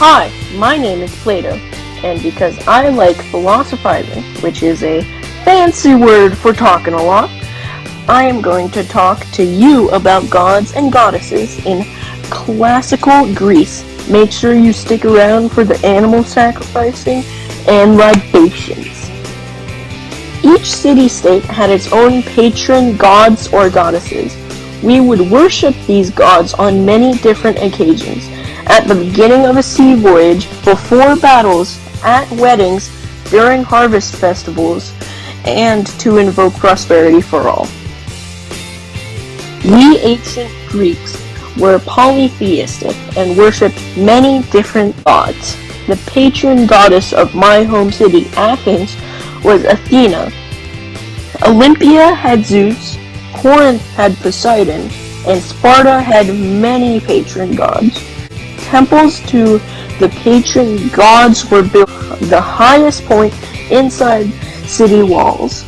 Hi, my name is Plato, and because I like philosophizing, which is a fancy word for talking a lot, I am going to talk to you about gods and goddesses in classical Greece. Make sure you stick around for the animal sacrificing and libations. Each city-state had its own patron gods or goddesses. We would worship these gods on many different occasions. At the beginning of a sea voyage, before battles, at weddings, during harvest festivals, and to invoke prosperity for all. We ancient Greeks were polytheistic and worshipped many different gods. The patron goddess of my home city, Athens, was Athena. Olympia had Zeus, Corinth had Poseidon, and Sparta had many patron gods. Temples to the patron gods were built at the highest point inside city walls,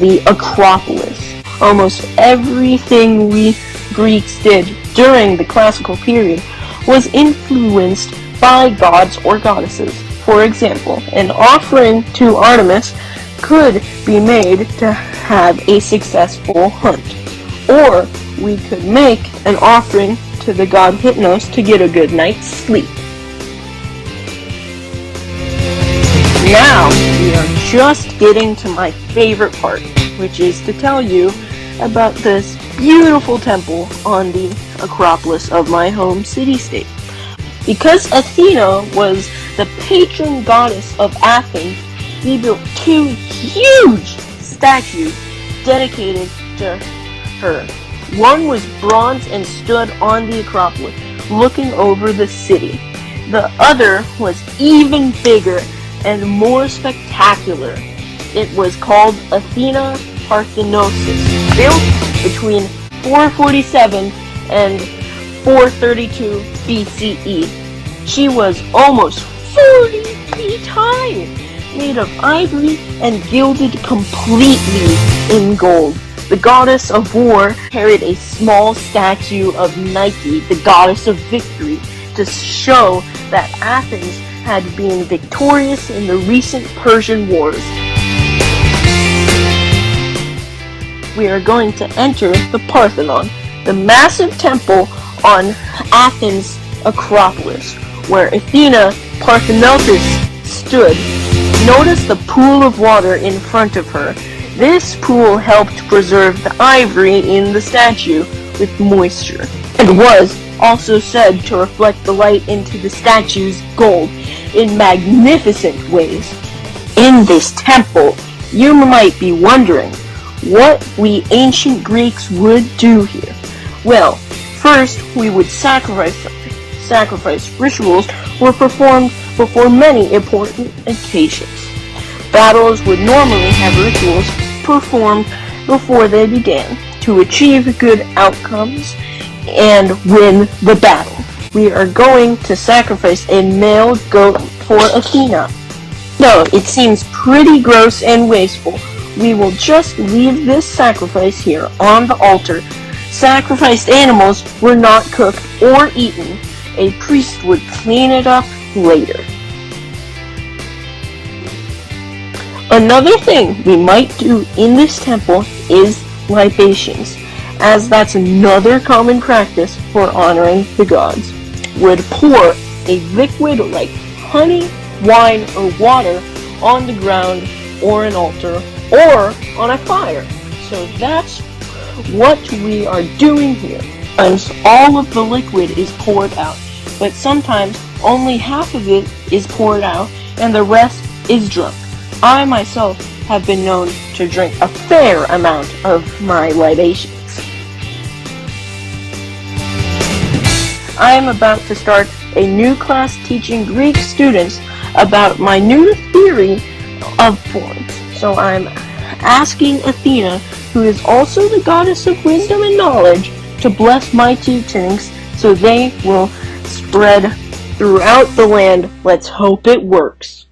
the Acropolis. Almost everything we Greeks did during the classical period was influenced by gods or goddesses. For example, an offering to Artemis could be made to have a successful hunt, or we could make an offering to the god Hypnos to get a good night's sleep. Now, we are just getting to my favorite part, which is to tell you about this beautiful temple on the Acropolis of my home city-state. Because Athena was the patron goddess of Athens, we built two huge statues dedicated to her. One was bronze and stood on the Acropolis, looking over the city. The other was even bigger and more spectacular. It was called Athena Parthenosis, built between 447 and 432 BCE. She was almost 40 feet high, made of ivory and gilded completely in gold. The goddess of war carried a small statue of Nike, the goddess of victory, to show that Athens had been victorious in the recent Persian wars. We are going to enter the Parthenon, the massive temple on Athens' Acropolis, where Athena Parthenosis stood. Notice the pool of water in front of her. This pool helped preserve the ivory in the statue with moisture, and was also said to reflect the light into the statue's gold in magnificent ways. In this temple, you might be wondering what we ancient Greeks would do here. Well, first we would sacrifice something. Sacrifice rituals were performed before many important occasions. Battles would normally have rituals performed before they began to achieve good outcomes and win the battle. We are going to sacrifice a male goat for Athena. Though it seems pretty gross and wasteful, we will just leave this sacrifice here on the altar. Sacrificed animals were not cooked or eaten. A priest would clean it up later. Another thing we might do in this temple is libations, as that's another common practice for honoring the gods. Would pour a liquid like honey, wine, or water on the ground or an altar or on a fire. So that's what we are doing here. Sometimes all of the liquid is poured out, but sometimes only half of it is poured out and the rest is drunk. I myself have been known to drink a fair amount of my libations. I am about to start a new class teaching Greek students about my new theory of forms. So I'm asking Athena, who is also the goddess of wisdom and knowledge, to bless my teachings so they will spread throughout the land. Let's hope it works.